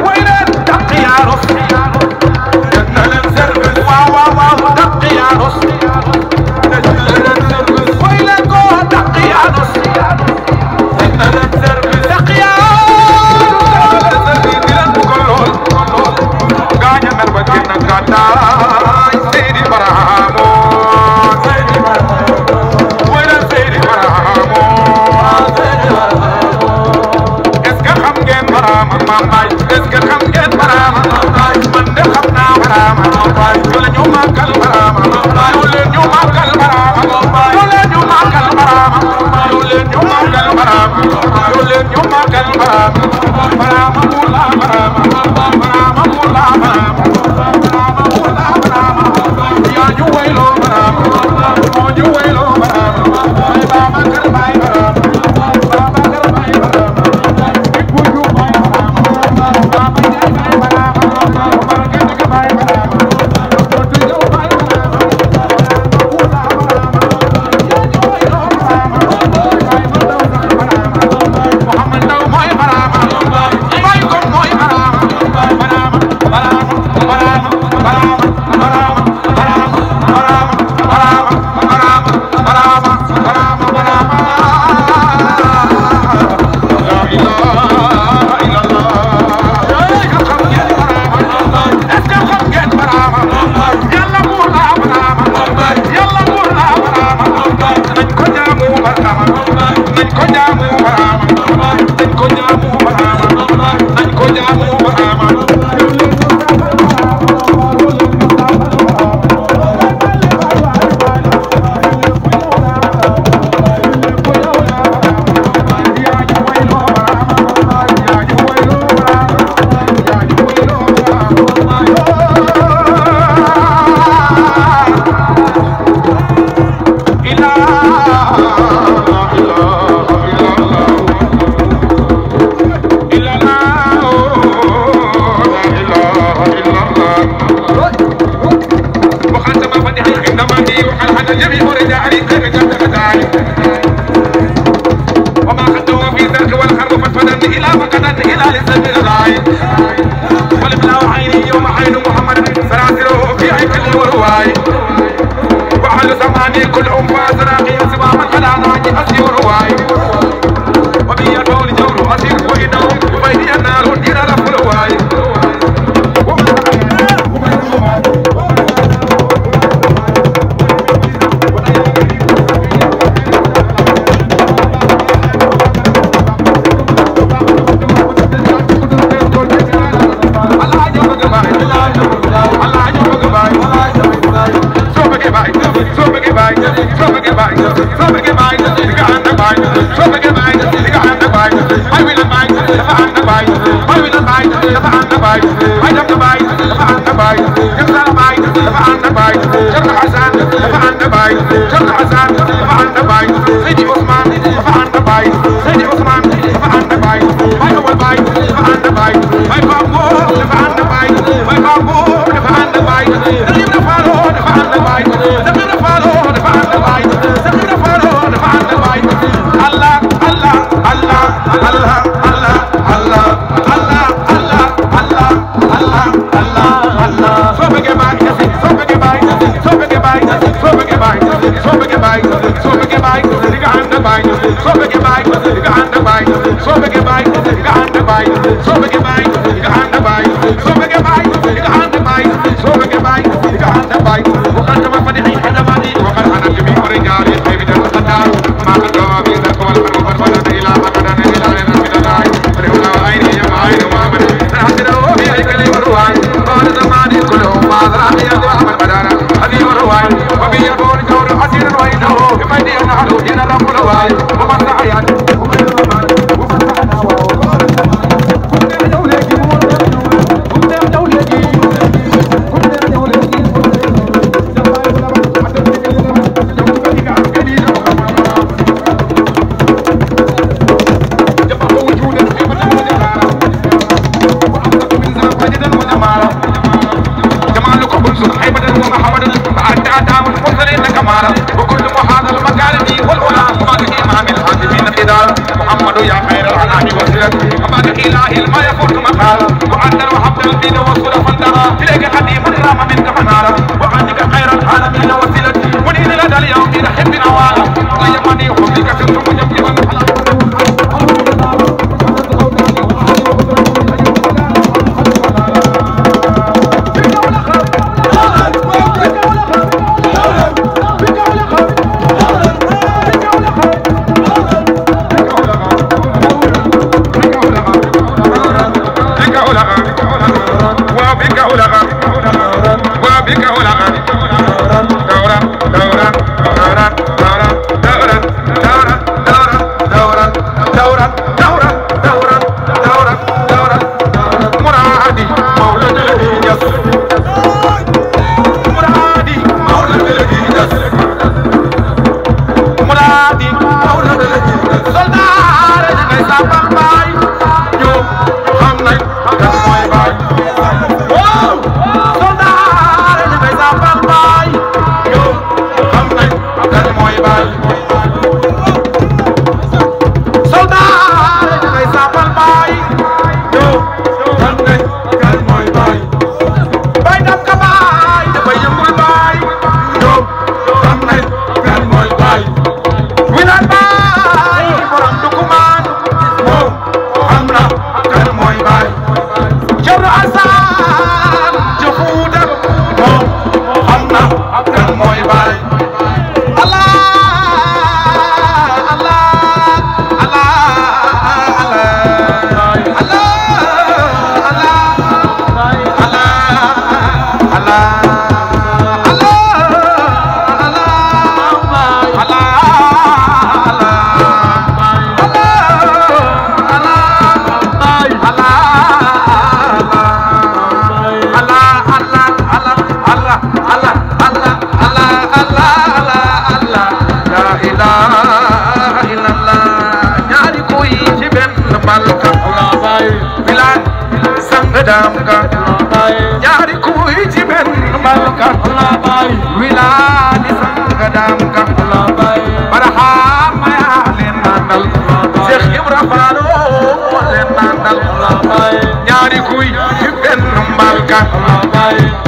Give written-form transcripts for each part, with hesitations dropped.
وين damka ñaari kuy ci benn malka wilani قدامك برحام يا لناندل شيخ إبراهيم فاروق لناندل ñaari kuy ci benn mbalka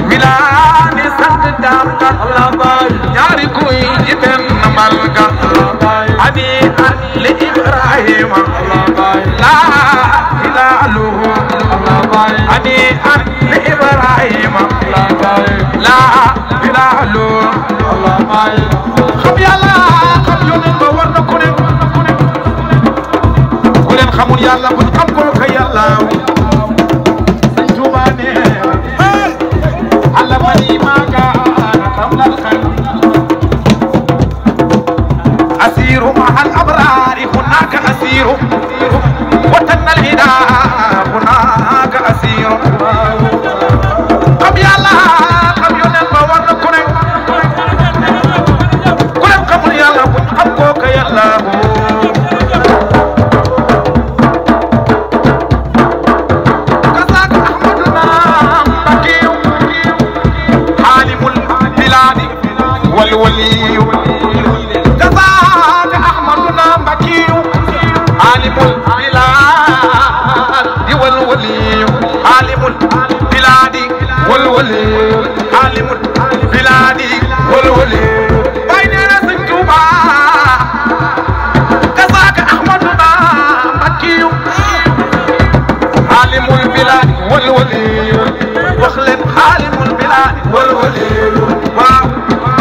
milani sant damka ñaari kuy ci benn mbalka ani li Ibrahima la ilaha ani li Ibrahima la ilaha xam yàlla xam yónneen ba war na ku ne ku leen xamul yàlla buñ xam ko ka yàlla Sëñ Tuuba ne allamani ma kaana qabla al-khalqi asiru ma'a al-abrari hunaka asiru wa tanna al-hida hunaka asiru xam yàlla xam yónneen ba war na ku ne ku leen xamul yàlla buñ xam ko ka yàlla والولي كذاك أحمدنا مكي عالم البلاد والولي عالم البلاد والولي عالم البلاد والولي بيننا Sëñ Tuuba كذاك أحمدنا مكي عالم البلاد والولي وخلن عالم البلاد والولي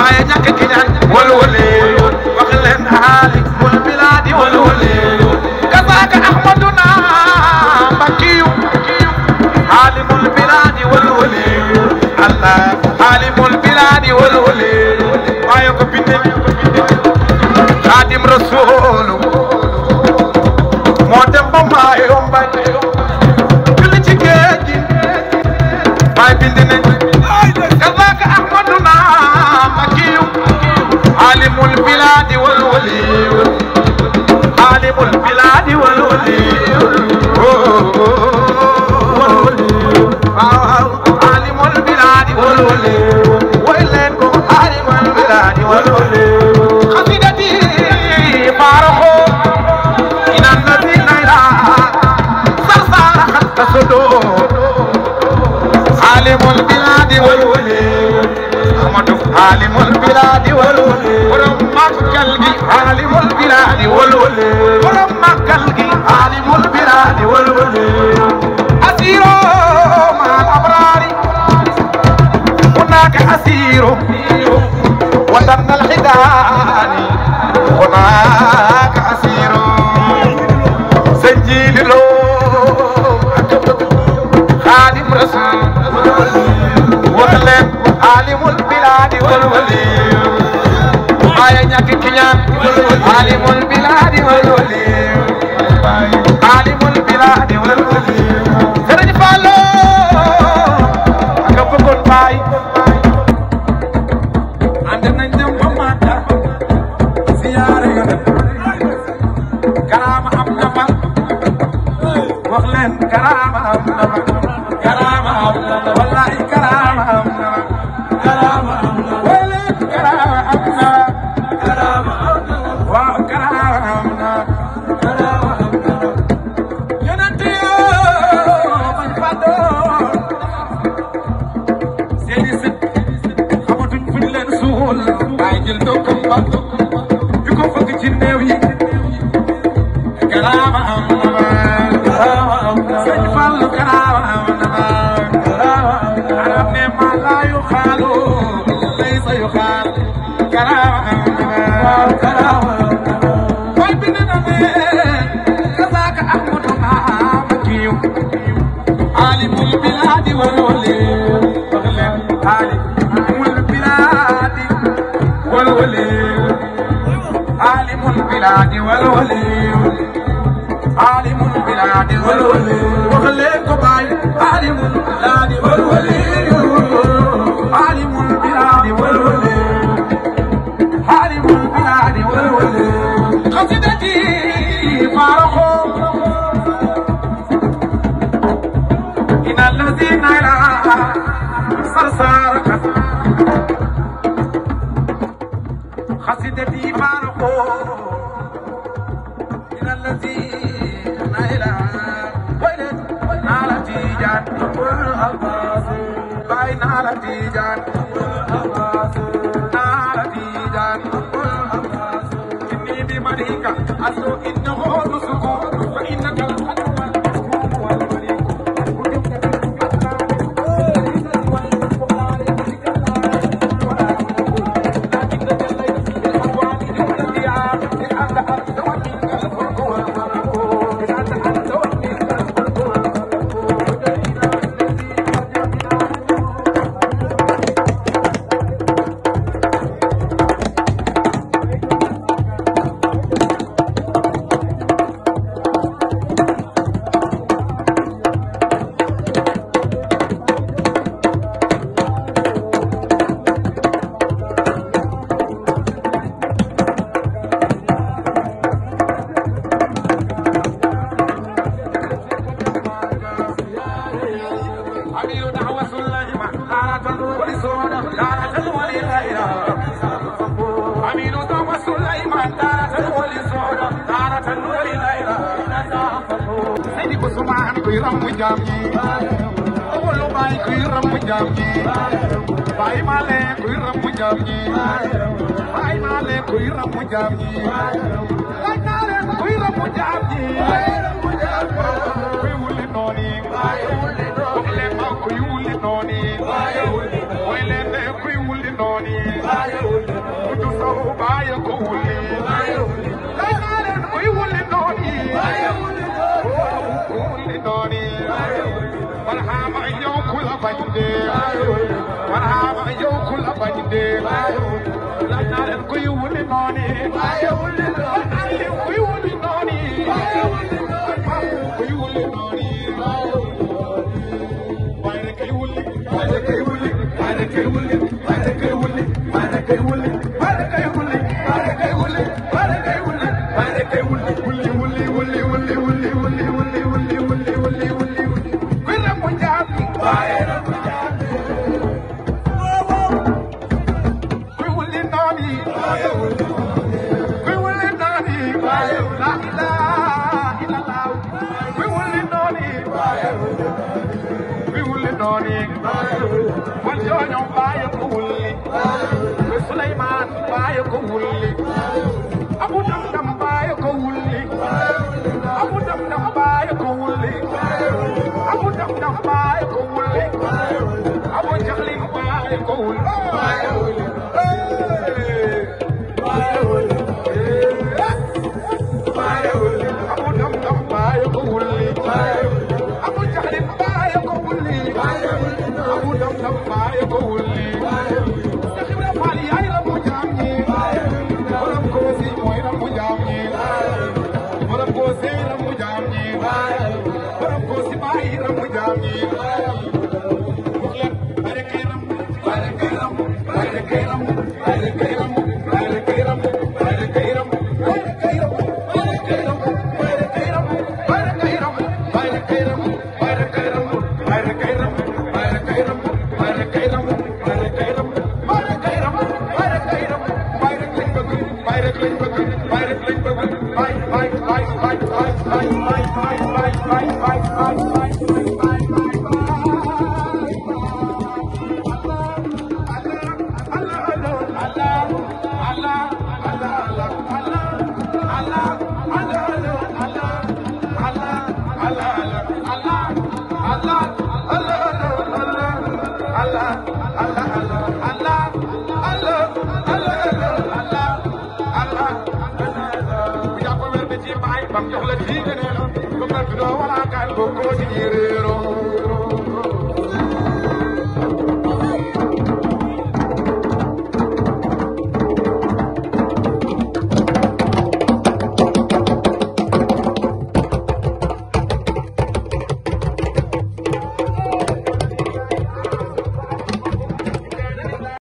يا ñàkk ki ñaan والولي وخلن عالم البلاد والولي كذاك أحمدنا مكي عالم البلاد والولي الله عالم البلاد والولي ما يكبين خادم رسول موتم بما يوم باي كل جيجي باي بندن كذاك أحمدنا عالم البلاد والولي عالم البلاد والولي عالم البلاد والولي وإليكم عالم البلاد والولي خسيدتي فارقوا إن الذين إلى صرصار خط صدور عالم البلاد والولي عالم البلاد والولي ورمك قلبي عالم البلاد والولي ورمك قلبي عالم البلاد والولي أسير مع الأبرار هناك أسير وطن الحدان هناك أسير سجل له خادم رسول وخلق عالم البلاد والولي ما ينك كنيان عالم البلاد والولي عالم البلاد والولي سرج فالو أكبر باي عندنا نجم بماتا زيارة كرامة أمنما وخلن كرامة أمنما كرامة أمنما والله كرامة أمنما عالم البلاد والولي عالم البلاد والولي عالم البلاد والولي عالم البلاد والولي وخليكم باي عالم البلاد والولي عالم البلاد والولي عالم البلاد والولي قصيدتي فارقوا إن الذين إلى صرصار الذي فارقه إلى الذي نائلا ويلت نال تيجان باي نال تيجان نال تيجان إني بمديك أسلو إنه نسكو فإنك Bam jox la ci gënal ko ma do wala kan ko ko ci réero